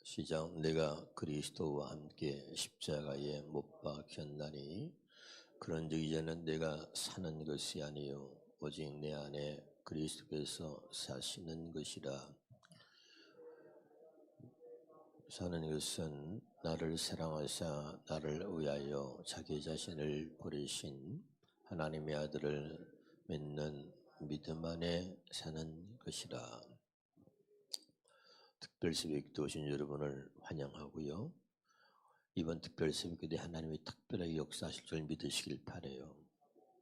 시작. 내가 그리스도와 함께 십자가에 못 박혔나니 그런즉 이제는 내가 사는 것이 아니요 오직 내 안에 그리스도께서 사시는 것이라. 사는 것은 나를 사랑하사 나를 위하여 자기 자신을 버리신 하나님의 아들을 믿는 믿음 안에 사는 것이라. 특별새벽기도 오신 여러분을 환영하고요. 이번 특별새벽기도에 하나님이 특별하게 역사하실 줄 믿으시길 바라요.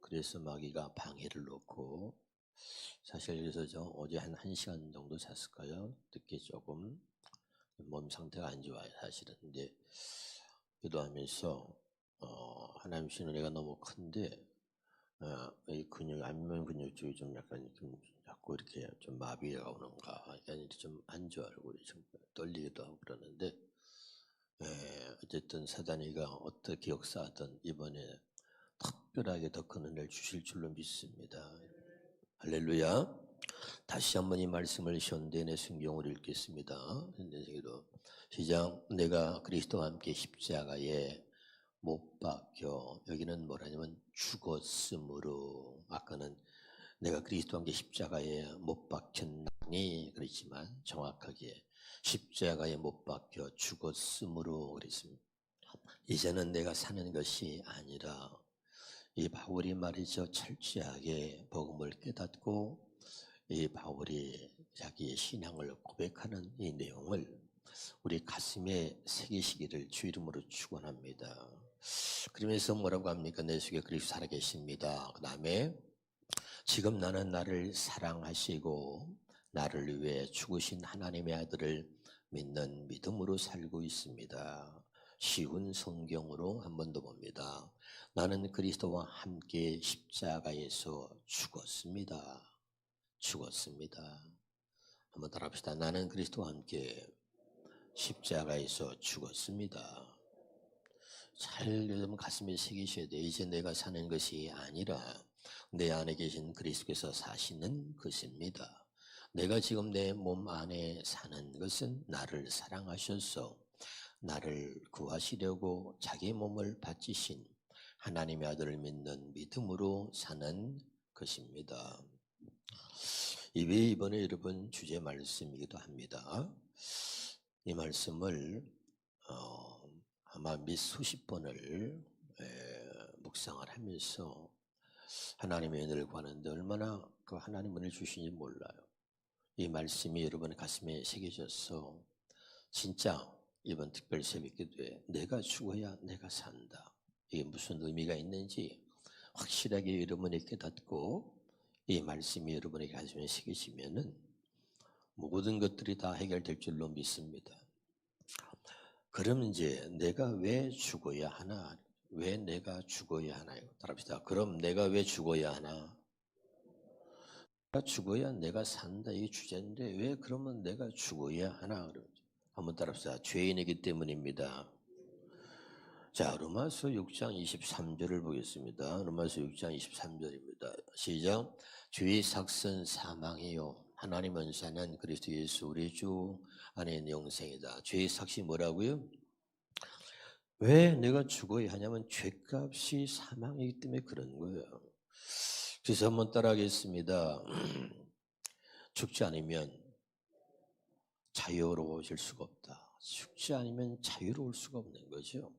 그래서 마귀가 방해를 놓고, 사실 그래서 저 어제 한 1시간 정도 잤을까요? 늦게 조금 몸 상태가 안 좋아요 사실은. 근데 기도하면서 하나님 주신 은혜가 너무 큰데 이 근육, 안면 근육 쪽이 좀 약간 좀 자꾸 이렇게 좀 마비가 오는가, 약간 좀 안 좋아, 얼굴이 좀 떨리기도 하고 그러는데, 어쨌든 사단이가 어떻게 역사하든 이번에 특별하게 더 큰 은혜를 주실 줄로 믿습니다. 할렐루야. 다시 한번 이 말씀을 현대인의 성경으로 읽겠습니다. 현대성으로 시작. 내가 그리스도와 함께 십자가에 못 박혀, 여기는 뭐라냐면 죽었으므로, 아까는 내가 그리스도와 함께 십자가에 못 박혔나니 그랬지만 정확하게 십자가에 못 박혀 죽었으므로 그랬습니다. 이제는 내가 사는 것이 아니라, 이 바울이 말이죠, 철저하게 복음을 깨닫고 이 바울이 자기의 신앙을 고백하는 이 내용을 우리 가슴에 새기시기를 주 이름으로 축원합니다. 그러면서 뭐라고 합니까? 내 속에 그리스도 살아계십니다. 그 다음에 지금 나는 나를 사랑하시고 나를 위해 죽으신 하나님의 아들을 믿는 믿음으로 살고 있습니다. 쉬운 성경으로 한 번 더 봅니다. 나는 그리스도와 함께 십자가에서 죽었습니다. 죽었습니다. 한번 따라합시다. 나는 그리스도와 함께 십자가에서 죽었습니다. 잘 여러분 가슴에 새기셔야 돼요. 이제 내가 사는 것이 아니라 내 안에 계신 그리스도께서 사시는 것입니다. 내가 지금 내 몸 안에 사는 것은 나를 사랑하셔서 나를 구하시려고 자기 몸을 바치신 하나님의 아들을 믿는 믿음으로 사는 것입니다. 이번에 여러분 주제 말씀이기도 합니다. 이 말씀을 아마 몇 수십 번을 묵상을 하면서 하나님의 은혜를 구하는데 얼마나 그 하나님 은혜를 주시는지 몰라요. 이 말씀이 여러분의 가슴에 새겨져서 진짜 이번 특별 새벽기도에 내가 죽어야 내가 산다, 이게 무슨 의미가 있는지 확실하게 여러분이 깨닫고 이 말씀이 여러분의 가슴에 새기시면은 모든 것들이 다 해결될 줄로 믿습니다. 그럼 이제 내가 왜 죽어야 하나? 왜 내가 죽어야 하나요? 따라합시다. 그럼 내가 왜 죽어야 하나? 내가 죽어야 내가 산다, 이게 주제인데 왜 그러면 내가 죽어야 하나? 한번 따라합시다. 죄인이기 때문입니다. 자, 로마서 6장 23절을 보겠습니다. 로마서 6장 23절입니다. 시작. 죄의 삭은 사망이요 하나님은 사는 그리스도 예수 우리 주 안에 영생이다. 죄의 삭이 뭐라고요? 왜 내가 죽어야 하냐면 죄값이 사망이기 때문에 그런 거예요. 그래서 한번 따라하겠습니다. 죽지 않으면 자유로워질 수가 없다. 죽지 않으면 자유로울 수가 없는 거죠.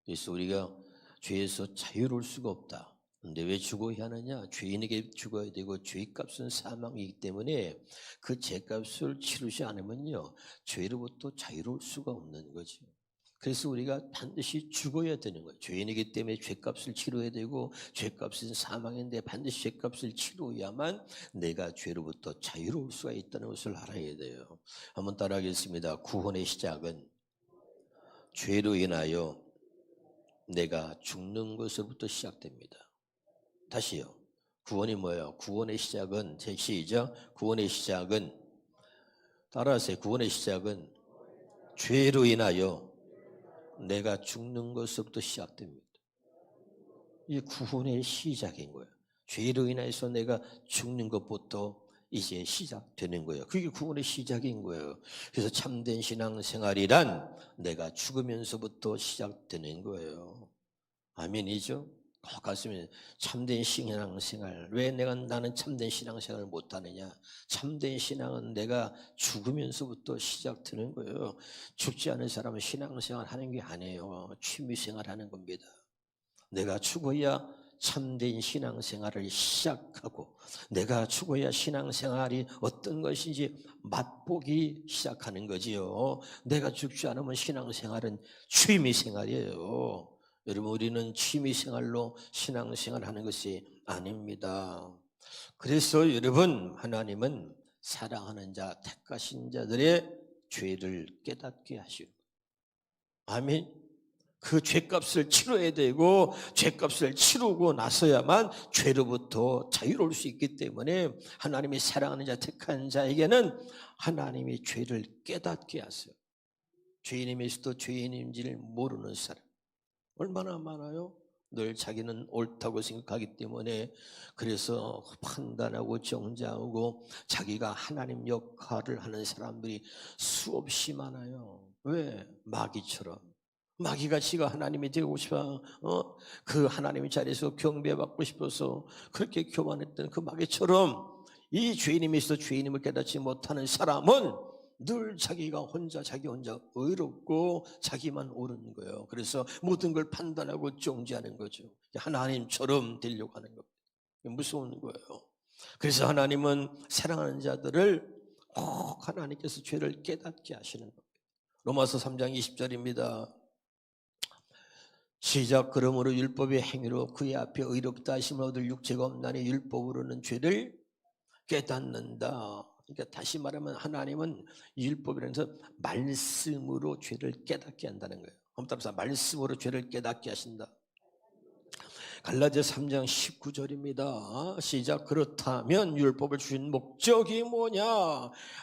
그래서 우리가 죄에서 자유로울 수가 없다. 근데 왜 죽어야 하느냐? 죄인에게 죽어야 되고 죄값은 사망이기 때문에 그 죄값을 치르지 않으면요 죄로부터 자유로울 수가 없는 거죠. 그래서 우리가 반드시 죽어야 되는 거예요. 죄인이기 때문에 죄값을 치러야 되고 죄값은 사망인데 반드시 죄값을 치러야만 내가 죄로부터 자유로울 수가 있다는 것을 알아야 돼요. 한번 따라하겠습니다. 구원의 시작은 죄로 인하여 내가 죽는 것으로부터 시작됩니다. 다시요. 구원이 뭐예요? 구원의 시작은, 제 시작. 구원의 시작은, 따라하세요. 구원의 시작은 죄로 인하여 내가 죽는 것으로부터 시작됩니다. 이 구원의 시작인 거예요. 죄로 인해서 내가 죽는 것부터 이제 시작되는 거예요. 그게 구원의 시작인 거예요. 그래서 참된 신앙생활이란 내가 죽으면서부터 시작되는 거예요. 아멘이죠? 꼭 가슴에 참된 신앙생활. 왜 나는 참된 신앙생활을 못하느냐? 참된 신앙은 내가 죽으면서부터 시작되는 거예요. 죽지 않은 사람은 신앙생활 하는 게 아니에요. 취미생활 하는 겁니다. 내가 죽어야 참된 신앙생활을 시작하고, 내가 죽어야 신앙생활이 어떤 것인지 맛보기 시작하는 거지요. 내가 죽지 않으면 신앙생활은 취미생활이에요. 여러분, 우리는 취미생활로 신앙생활하는 것이 아닙니다. 그래서 여러분, 하나님은 사랑하는 자, 택하신 자들의 죄를 깨닫게 하시고, 아멘. 그 죄값을 치러야 되고, 죄값을 치르고 나서야만 죄로부터 자유로울 수 있기 때문에 하나님이 사랑하는 자, 택한 자에게는 하나님이 죄를 깨닫게 하세요. 죄인임에서도 죄인인지를 모르는 사람 얼마나 많아요? 늘 자기는 옳다고 생각하기 때문에, 그래서 판단하고 정죄하고 자기가 하나님 역할을 하는 사람들이 수없이 많아요. 왜? 마귀처럼. 마귀가 지가 하나님이 되고 싶어, 그 하나님의 자리에서 경배받고 싶어서 그렇게 교만했던 그 마귀처럼, 이 죄인임에서 죄인임을 깨닫지 못하는 사람은 늘 자기 혼자 의롭고 자기만 옳은 거예요. 그래서 모든 걸 판단하고 정죄하는 거죠. 하나님처럼 되려고 하는 겁니다. 무서운 거예요. 그래서 하나님은 사랑하는 자들을 꼭 하나님께서 죄를 깨닫게 하시는 겁니다. 로마서 3장 20절입니다. 시작. 그러므로 율법의 행위로 그의 앞에 의롭다 하심을 얻을 육체가 없나니 율법으로는 죄를 깨닫는다. 그러니까 다시 말하면 하나님은 율법이라는 것은 말씀으로 죄를 깨닫게 한다는 거예요. 한번 따라서 말씀으로 죄를 깨닫게 하신다. 갈라디아 3장 19절입니다. 시작. 그렇다면 율법을 주신 목적이 뭐냐?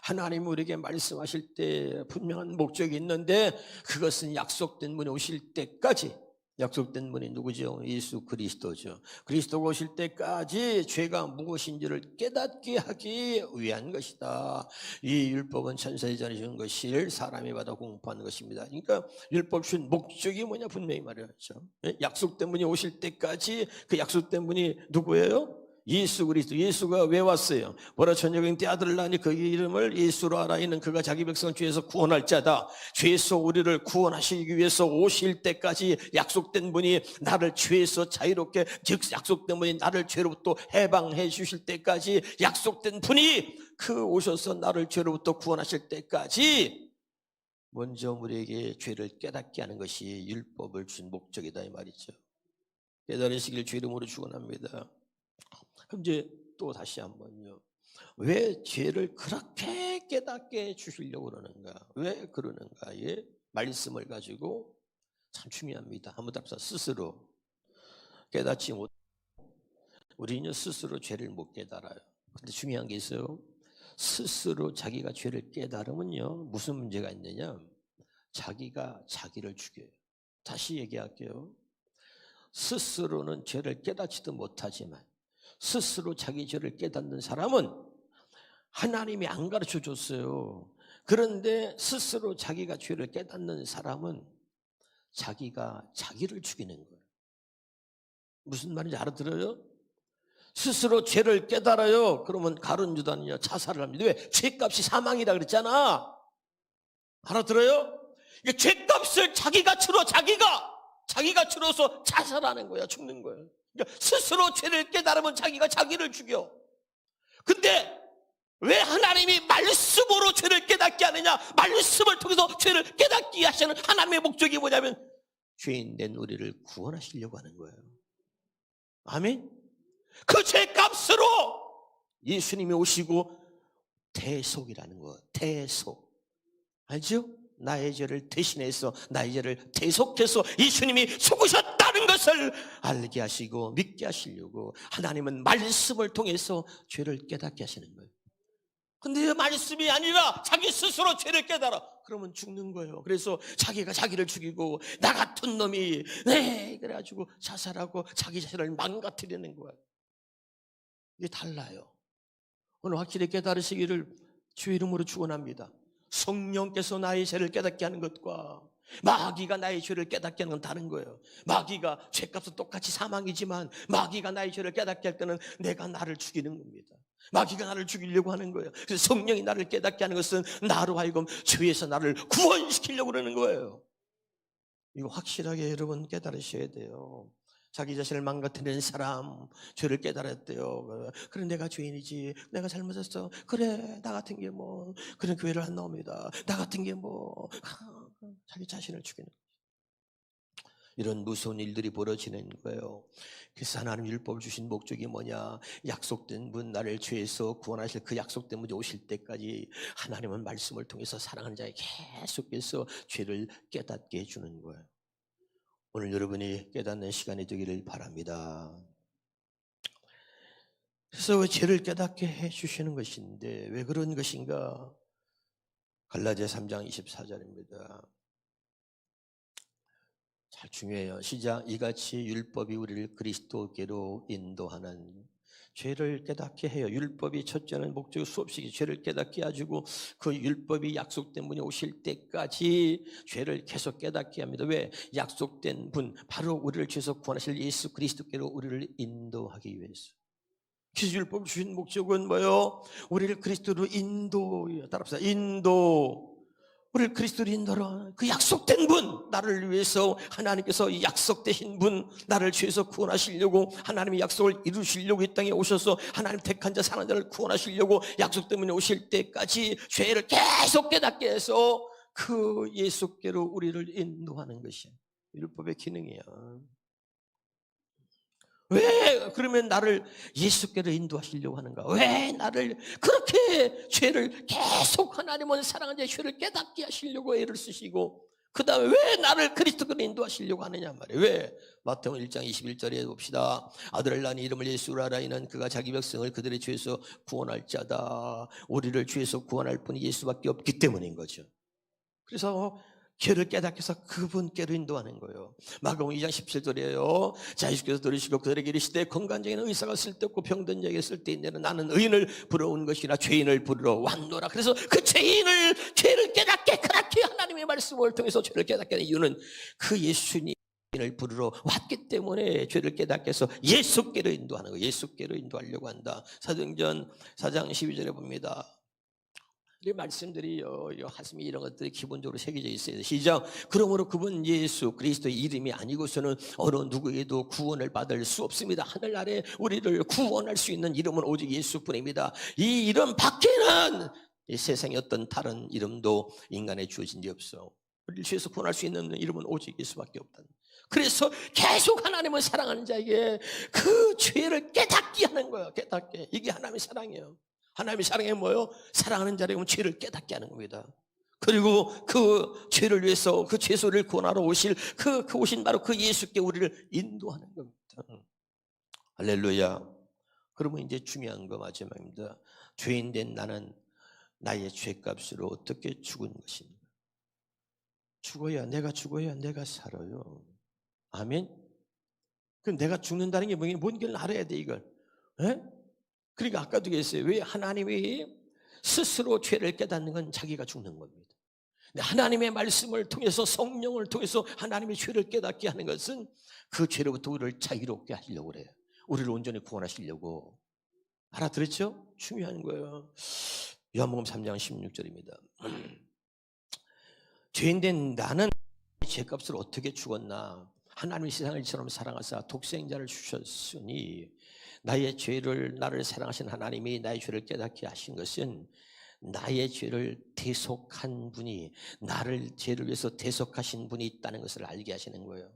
하나님 우리에게 말씀하실 때 분명한 목적이 있는데, 그것은 약속된 분이 오실 때까지, 약속된 분이 누구죠? 예수 그리스도죠. 그리스도가 오실 때까지 죄가 무엇인지를 깨닫게 하기 위한 것이다. 이 율법은 천사의 전에 준 것을 사람이 받아 공부하는 것입니다. 그러니까 율법 준 목적이 뭐냐 분명히 말해야죠. 약속된 분이 오실 때까지, 그 약속된 분이 누구예요? 예수 그리스도. 예수가 왜 왔어요? 보라 천여경 때 아들을 낳으니 그 이름을 예수로 하라. 이는 그가 자기 백성을 죄에서 구원할 자다. 죄에서 우리를 구원하시기 위해서 오실 때까지 약속된 분이 나를 죄에서 자유롭게, 즉 약속된 분이 나를 죄로부터 해방해 주실 때까지, 약속된 분이 그 오셔서 나를 죄로부터 구원하실 때까지 먼저 우리에게 죄를 깨닫게 하는 것이 율법을 준 목적이다 이 말이죠. 깨달으시길 주 이름으로 축원합니다. 그럼 이제 또 다시 한번요. 왜 죄를 그렇게 깨닫게 주시려고 그러는가? 왜 그러는가? 예? 말씀을 가지고 참 중요합니다. 한번 답사. 스스로 깨닫지 못. 우리는 스스로 죄를 못 깨달아요. 근데 중요한 게 있어요. 스스로 자기가 죄를 깨달으면요, 무슨 문제가 있느냐? 자기가 자기를 죽여요. 다시 얘기할게요. 스스로는 죄를 깨닫지도 못하지만 스스로 자기 죄를 깨닫는 사람은 하나님이 안 가르쳐 줬어요. 그런데 스스로 자기가 죄를 깨닫는 사람은 자기가 자기를 죽이는 거예요. 무슨 말인지 알아들어요? 스스로 죄를 깨달아요. 그러면 가룟 유다는요, 자살을 합니다. 왜? 죄값이 사망이라 그랬잖아. 알아들어요? 죄값을 자기가 치러, 자기가 치러서 자살하는 거야. 죽는 거예요. 그러니까 스스로 죄를 깨달으면 자기가 자기를 죽여. 근데 왜 하나님이 말씀으로 죄를 깨닫게 하느냐? 말씀을 통해서 죄를 깨닫게 하시는 하나님의 목적이 뭐냐면 죄인 된 우리를 구원하시려고 하는 거예요. 아멘. 그 죄값으로 예수님이 오시고 대속이라는 거, 대속. 알죠? 나의 죄를 대신해서, 나의 죄를 대속해서 예수님이 죽으셨다는 것을 알게 하시고 믿게 하시려고 하나님은 말씀을 통해서 죄를 깨닫게 하시는 거예요. 근데 말씀이 아니라 자기 스스로 죄를 깨달아. 그러면 죽는 거예요. 그래서 자기가 자기를 죽이고, 나 같은 놈이, 그래가지고 자살하고 자기 자신을 망가뜨리는 거예요. 이게 달라요. 오늘 확실히 깨달으시기를 주의 이름으로 축원합니다. 성령께서 나의 죄를 깨닫게 하는 것과 마귀가 나의 죄를 깨닫게 하는 건 다른 거예요. 마귀가 죄값은 똑같이 사망이지만 마귀가 나의 죄를 깨닫게 할 때는 내가 나를 죽이는 겁니다. 마귀가 나를 죽이려고 하는 거예요. 그래서 성령이 나를 깨닫게 하는 것은 나로 하여금 죄에서 나를 구원시키려고 그러는 거예요. 이거 확실하게 여러분 깨달으셔야 돼요. 자기 자신을 망가뜨리는 사람, 죄를 깨달았대요. 그래, 내가 죄인이지, 내가 잘못했어. 그래, 나 같은 게 뭐, 그런 교회를 안 나옵니다. 나 같은 게 뭐, 자기 자신을 죽이는 거예요. 이런 무서운 일들이 벌어지는 거예요. 그래서 하나님 율법을 주신 목적이 뭐냐? 약속된 분, 나를 죄에서 구원하실 그 약속된 분이 오실 때까지 하나님은 말씀을 통해서 사랑하는 자에 계속해서 죄를 깨닫게 해주는 거예요. 오늘 여러분이 깨닫는 시간이 되기를 바랍니다. 그래서 죄를 깨닫게 해주시는 것인데 왜 그런 것인가? 갈라디아 3장 24절입니다. 잘 중요해요. 시작. 이같이 율법이 우리를 그리스도께로 인도하는, 죄를 깨닫게 해요. 율법이 첫째는 목적이 수없이 죄를 깨닫게 해주고 그 율법이 약속된 분이 오실 때까지 죄를 계속 깨닫게 합니다. 왜? 약속된 분, 바로 우리를 죄에서 구원하실 예수 그리스도께로 우리를 인도하기 위해서. 그래서 율법 주신 목적은 뭐예요? 우리를 그리스도로 인도해요. 따라합시다. 인도. 우리를 그리스도로 인도하라. 그 약속된 분, 나를 위해서 하나님께서 약속되신 분, 나를 죄에서 구원하시려고 하나님의 약속을 이루시려고 이 땅에 오셔서 하나님 택한 자 사는 자를 구원하시려고 약속 때문에 오실 때까지 죄를 계속 깨닫게 해서 그 예수께로 우리를 인도하는 것이 율법의 기능이야. 왜 그러면 나를 예수께로 인도하시려고 하는가? 왜 나를 그렇게 죄를 계속 하나님은 사랑하는 죄를 깨닫게 하시려고 애를 쓰시고 그 다음에 왜 나를 그리스도께로 인도하시려고 하느냐 말이에요. 왜? 마태복음 1장 21절에 봅시다. 아들을 낳은 이름을 예수라 하라. 이는 그가 자기 백성을 그들의 죄에서 구원할 자다. 우리를 죄에서 구원할 분이 예수밖에 없기 때문인 거죠. 그래서 죄를 깨닫게 해서 그분께로 인도하는 거예요. 마가복음 2장 17절이에요. 자, 예수께서 들으시고 그들에게 이르시되 건강적인 의사가 쓸데없고 병든 자에게 쓸데있느냐. 나는 의인을 부러운 것이나 죄인을 부르러 왔노라. 그래서 그 죄를 깨닫게 그렇게 하나님의 말씀을 통해서 죄를 깨닫게 하는 이유는 그 예수님을 부르러 왔기 때문에 죄를 깨닫게 해서 예수께로 인도하는 거예요. 예수께로 인도하려고 한다. 사도행전 4장 12절에 봅니다. 이 말씀들이 가슴에 이런 것들이 기본적으로 새겨져 있어요. 시작. 그러므로 그분 예수 그리스도의 이름이 아니고서는 어느 누구에게도 구원을 받을 수 없습니다. 하늘 아래 우리를 구원할 수 있는 이름은 오직 예수뿐입니다. 이 이름 밖에는 이 세상의 어떤 다른 이름도 인간에 주어진 게 없어. 우리를 죄에서 구원할 수 있는 이름은 오직 예수밖에 없다. 그래서 계속 하나님을 사랑하는 자에게 그 죄를 깨닫게 하는 거예요. 깨닫게. 이게 하나님의 사랑이에요. 하나님의 사랑이 뭐예요? 사랑하는 자에게 죄를 깨닫게 하는 겁니다. 그리고 그 죄를 위해서 그 죄소를 구원하러 오실 그 오신 바로 그 예수께 우리를 인도하는 겁니다. 할렐루야. 그러면 이제 중요한 거 마지막입니다. 죄인 된 나는 나의 죄값으로 어떻게 죽은 것인가? 내가 죽어야 내가 살아요. 아멘. 그럼 내가 죽는다는 게 뭔지를 알아야 돼 이걸. 에? 그러니까 아까도 얘기했어요. 왜 하나님이 스스로 죄를 깨닫는 건 자기가 죽는 겁니다. 하나님의 말씀을 통해서 성령을 통해서 하나님의 죄를 깨닫게 하는 것은 그 죄로부터 우리를 자유롭게 하시려고 그래요. 우리를 온전히 구원하시려고. 알아들었죠? 중요한 거예요. 요한복음 3장 16절입니다. 죄인된 나는 죄값을 어떻게 죽었나? 하나님이 세상을 이처럼 사랑하사 독생자를 주셨으니 나를 사랑하신 하나님이 나의 죄를 깨닫게 하신 것은 나의 죄를 대속한 분이 나를 죄를 위해서 대속하신 분이 있다는 것을 알게 하시는 거예요.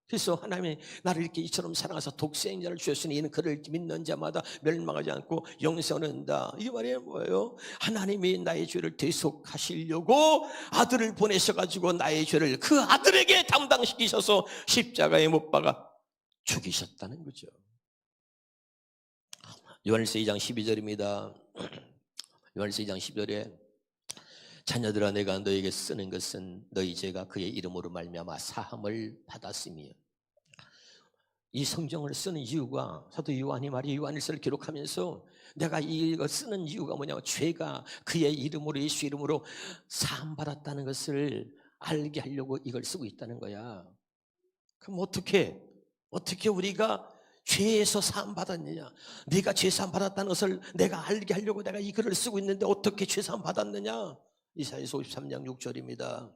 그래서 하나님이 나를 이렇게 이처럼 사랑하사 독생자를 주셨으니 이는 그를 믿는 자마다 멸망하지 않고 영생을 얻는다. 이 말이 뭐예요? 하나님이 나의 죄를 대속하시려고 아들을 보내셔가지고 나의 죄를 그 아들에게 담당시키셔서 십자가에 못 박아 죽이셨다는 거죠. 요한일서 2장 12절입니다. 요한일서 2장 12절에 자녀들아 내가 너에게 쓰는 것은 너희 죄가 그의 이름으로 말미암아 사함을 받았으며 이 성경을 쓰는 이유가, 사도 요한이 말이 요한일서를 기록하면서 내가 이거 쓰는 이유가 뭐냐면 죄가 그의 이름으로, 예수 이름으로 사함받았다는 것을 알게 하려고 이걸 쓰고 있다는 거야. 그럼 어떻게 우리가 죄에서 사함받았느냐, 네가 죄 사함받았다는 것을 내가 알게 하려고 내가 이 글을 쓰고 있는데 어떻게 죄 사함받았느냐. 이사야서 53장 6절입니다.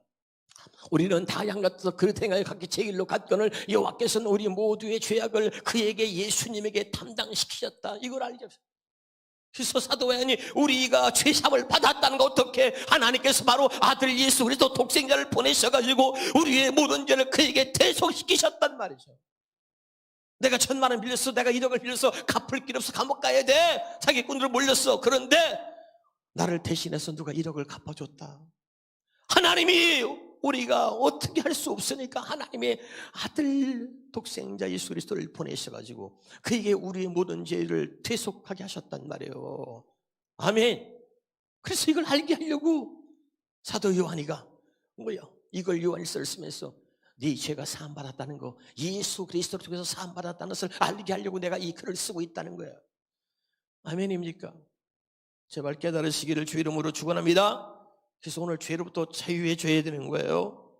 우리는 다 양같아서 그릇 행하여 각기 제 길로 갔거늘 여호와께서는 우리 모두의 죄악을 그에게, 예수님에게 담당시키셨다. 이걸 알게 하셨어요. 그래서 사도 요한이 우리가 죄사함을 받았다는 거, 어떻게 하나님께서 바로 아들 예수 그리스도 독생자를 보내셔가지고 우리의 모든 죄를 그에게 대속시키셨단 말이죠. 내가 1,000,000원 빌렸어, 내가 1억을 빌렸어, 갚을 길 없어, 감옥 가야 돼, 사기꾼으로 몰렸어. 그런데 나를 대신해서 누가 1억을 갚아줬다. 하나님이, 우리가 어떻게 할 수 없으니까 하나님의 아들 독생자 예수 그리스도를 보내셔가지고 그에게 우리의 모든 죄를 대속하게 하셨단 말이에요. 아멘. 그래서 이걸 알게 하려고 사도 요한이가 이걸 요한일서를 쓰면서 네 죄가 사함받았다는 거, 예수 그리스도를 통해서 사함받았다는 것을 알게 하려고 내가 이 글을 쓰고 있다는 거야. 아멘입니까? 제발 깨달으시기를 주 이름으로 축원합니다. 그래서 오늘 죄로부터 자유해져야 되는 거예요.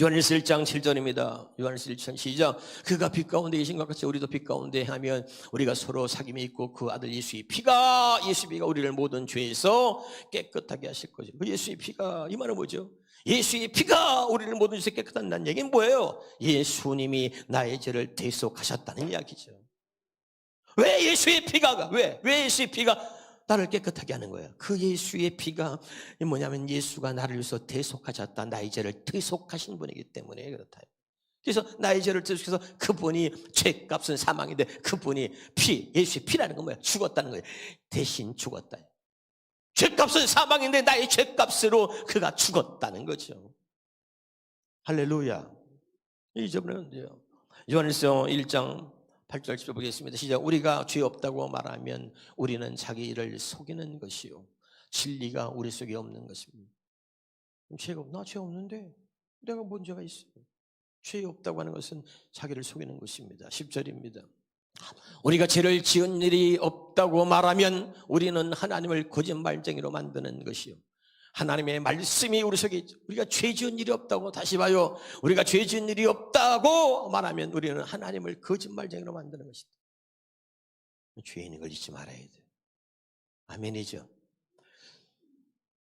요한일서 1장 7절입니다. 요한일서 1장 시작. 그가 빛 가운데 계신 것 같이 우리도 빛 가운데 하면 우리가 서로 사귐이 있고 그 아들 예수의 피가 우리를 모든 죄에서 깨끗하게 하실 거죠. 그 예수의 피가, 이 말은 뭐죠? 예수의 피가 우리를 모든 죄에서 깨끗한다는 얘기는 뭐예요? 예수님이 나의 죄를 대속하셨다는 이야기죠. 왜 예수의 피가, 왜 예수의 피가 나를 깨끗하게 하는 거예요? 그 예수의 피가 뭐냐면 예수가 나를 위해서 대속하셨다, 나의 죄를 대속하신 분이기 때문에 그렇다. 그래서 나의 죄를 대속해서 그분이, 죄값은 사망인데 그분이 예수의 피라는 건 뭐야? 죽었다는 거예요. 대신 죽었다. 죄값은 사망인데 나의 죄값으로 그가 죽었다는 거죠. 할렐루야. 잊어버렸는데요. 요한일서 1장 8절 10절 보겠습니다. 시작. 우리가 죄 없다고 말하면 우리는 자기를 속이는 것이요 진리가 우리 속에 없는 것입니다. 나 죄 없는데 내가 뭔 죄가 있어요? 죄 없다고 하는 것은 자기를 속이는 것입니다. 10절입니다. 우리가 죄를 지은 일이 없다고 말하면 우리는 하나님을 거짓말쟁이로 만드는 것이요 하나님의 말씀이 우리 속에 있죠. 우리가 죄 지은 일이 없다고, 다시 봐요, 우리가 죄 지은 일이 없다고 말하면 우리는 하나님을 거짓말쟁이로 만드는 것이다. 죄인인 걸 잊지 말아야 돼. 아멘이죠.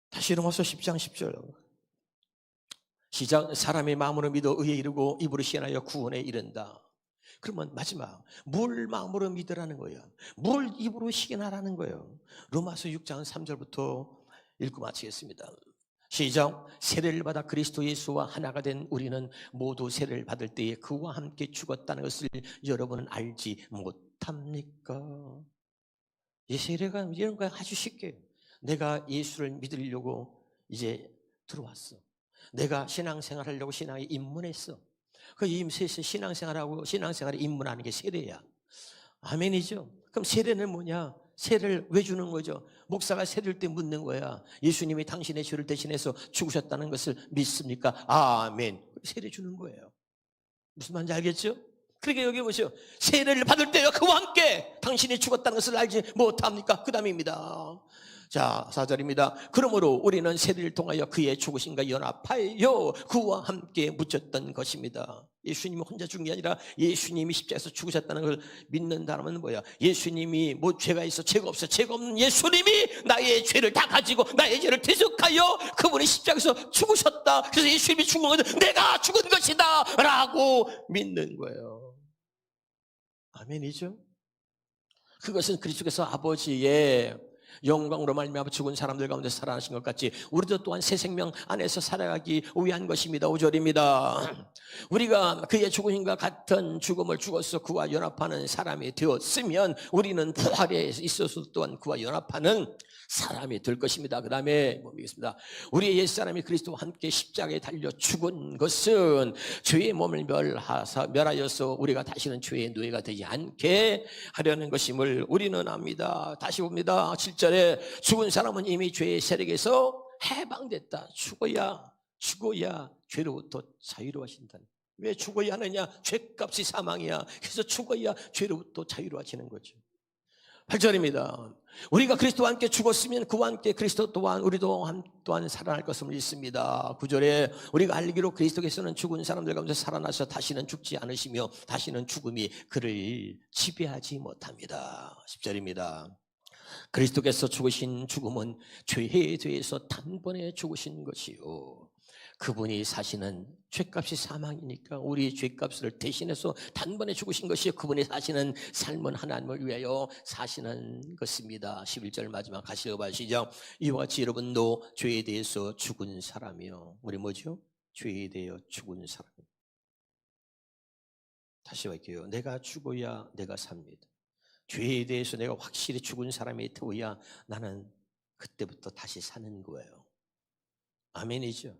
다시 로마서 10장 10절 시작. 사람의 마음으로 믿어 의에 이르고 입으로 시인하여 구원에 이른다. 그러면 마지막, 뭘 마음으로 믿으라는 거예요? 뭘 입으로 시인하라는 거예요? 로마서 6장 3절부터 읽고 마치겠습니다. 시작. 세례를 받아 그리스도 예수와 하나가 된 우리는 모두 세례를 받을 때에 그와 함께 죽었다는 것을 여러분은 알지 못합니까? 이 세례가 이런 거 아주 쉽게, 내가 예수를 믿으려고 이제 들어왔어. 내가 신앙생활 하려고 신앙에 입문했어. 그 신앙생활하고 신앙생활에 입문하는 게 세례야. 아멘이죠. 그럼 세례는 뭐냐? 세례를 왜 주는 거죠? 목사가 세례를 때 묻는 거야. 예수님이 당신의 죄를 대신해서 죽으셨다는 것을 믿습니까? 아멘. 세례 주는 거예요. 무슨 말인지 알겠죠? 그러니까 여기 보세요. 세례를 받을 때요 그와 함께 당신이 죽었다는 것을 알지 못합니까? 그 다음입니다. 자, 4절입니다. 그러므로 우리는 세례를 통하여 그의 죽으심과 연합하여 그와 함께 묻혔던 것입니다. 예수님이 혼자 죽은 게 아니라 예수님이 십자가에서 죽으셨다는 걸 믿는다면 뭐야? 예수님이 뭐 죄가 있어, 죄가 없어, 죄가 없는 예수님이 나의 죄를 다 가지고 나의 죄를 대속하여 그분이 십자가에서 죽으셨다. 그래서 예수님이 죽은 것은 내가 죽은 것이다 라고 믿는 거예요. 아멘이죠? 그것은 그리스도께서 아버지의 영광으로 말미암아 죽은 사람들 가운데 살아나신 것 같이 우리도 또한 새 생명 안에서 살아가기 위한 것입니다. 5절입니다. 우리가 그의 죽으심과 같은 죽음을 죽어서 그와 연합하는 사람이 되었으면 우리는 부활에 있어서 또한 그와 연합하는 사람이 될 것입니다. 그 다음에 뭡니까? 우리의 옛사람이 그리스도와 함께 십자가에 달려 죽은 것은 죄의 몸을 멸하여서 우리가 다시는 죄의 노예가 되지 않게 하려는 것임을 우리는 압니다. 다시 봅니다. 7절에 죽은 사람은 이미 죄의 세력에서 해방됐다. 죽어야 죄로부터 자유로워진다. 왜 죽어야 하느냐? 죄값이 사망이야. 그래서 죽어야 죄로부터 자유로워지는 거죠. 8절입니다. 우리가 그리스도와 함께 죽었으면 그와 함께 그리스도 또한 우리도 또한 살아날 것을 믿습니다. 9절에 우리가 알기로 그리스도께서는 죽은 사람들 가운데 살아나서 다시는 죽지 않으시며 다시는 죽음이 그를 지배하지 못합니다. 10절입니다. 그리스도께서 죽으신 죽음은 죄에 대해서 단번에 죽으신 것이요, 그분이 사시는 죄값이 사망이니까 우리 죄값을 대신해서 단번에 죽으신 것이 그분이 사시는 삶은 하나님을 위하여 사시는 것입니다. 11절 마지막 같이 읽어보시죠. 이와 같이 여러분도 죄에 대해서 죽은 사람이요. 우리 뭐죠? 죄에 대해 죽은 사람. 다시 할게요. 내가 죽어야 내가 삽니다. 죄에 대해서 내가 확실히 죽은 사람이 되어야 나는 그때부터 다시 사는 거예요. 아멘이죠.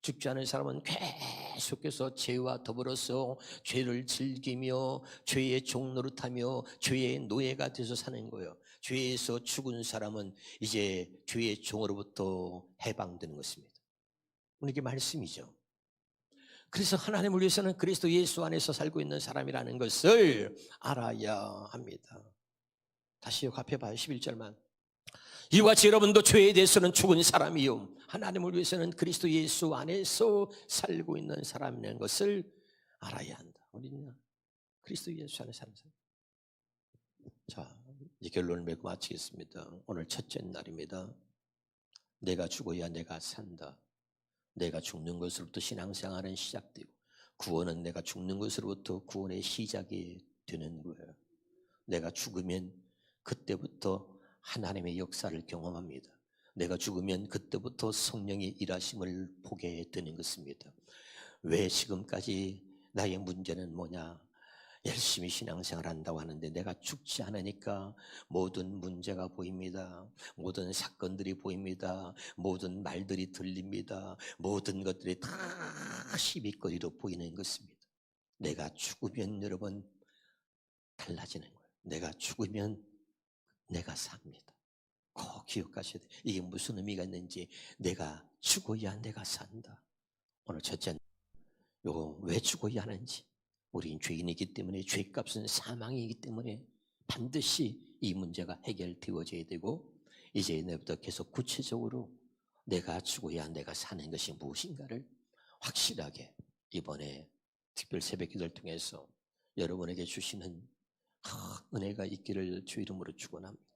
죽지 않은 사람은 계속해서 죄와 더불어서 죄를 즐기며 죄의 종노릇하며 죄의 노예가 돼서 사는 거예요. 죄에서 죽은 사람은 이제 죄의 종으로부터 해방되는 것입니다. 이게 말씀이죠. 그래서 하나님을 위해서는 그리스도 예수 안에서 살고 있는 사람이라는 것을 알아야 합니다. 다시 앞에 봐요. 11절만. 이와 같이 여러분도 죄에 대해서는 죽은 사람이요, 하나님을 위해서는 그리스도 예수 안에서 살고 있는 사람이라는 것을 알아야 한다. 우리는 그리스도 예수 안에 사는 사람. 자, 이제 결론을 맺고 마치겠습니다. 오늘 첫째 날입니다. 내가 죽어야 내가 산다. 내가 죽는 것으로부터 신앙생활은 시작되고 구원은 내가 죽는 것으로부터 구원의 시작이 되는 거예요. 내가 죽으면 그때부터 하나님의 역사를 경험합니다. 내가 죽으면 그때부터 성령의 일하심을 보게 되는 것입니다. 왜 지금까지 나의 문제는 뭐냐? 열심히 신앙생활 한다고 하는데 내가 죽지 않으니까 모든 문제가 보입니다. 모든 사건들이 보입니다. 모든 말들이 들립니다. 모든 것들이 다 시비거리로 보이는 것입니다. 내가 죽으면 여러분 달라지는 거예요. 내가 죽으면 내가 삽니다. 꼭 기억하셔야 돼요. 이게 무슨 의미가 있는지. 내가 죽어야 내가 산다. 오늘 첫째, 요거 왜 죽어야 하는지. 우린 죄인이기 때문에, 죄값은 사망이기 때문에 반드시 이 문제가 해결되어져야 되고, 이제 내부터 계속 구체적으로 내가 죽어야 내가 사는 것이 무엇인가를 확실하게 이번에 특별 새벽기도를 통해서 여러분에게 주시는 은혜가 있기를 주 이름으로 축원합니다.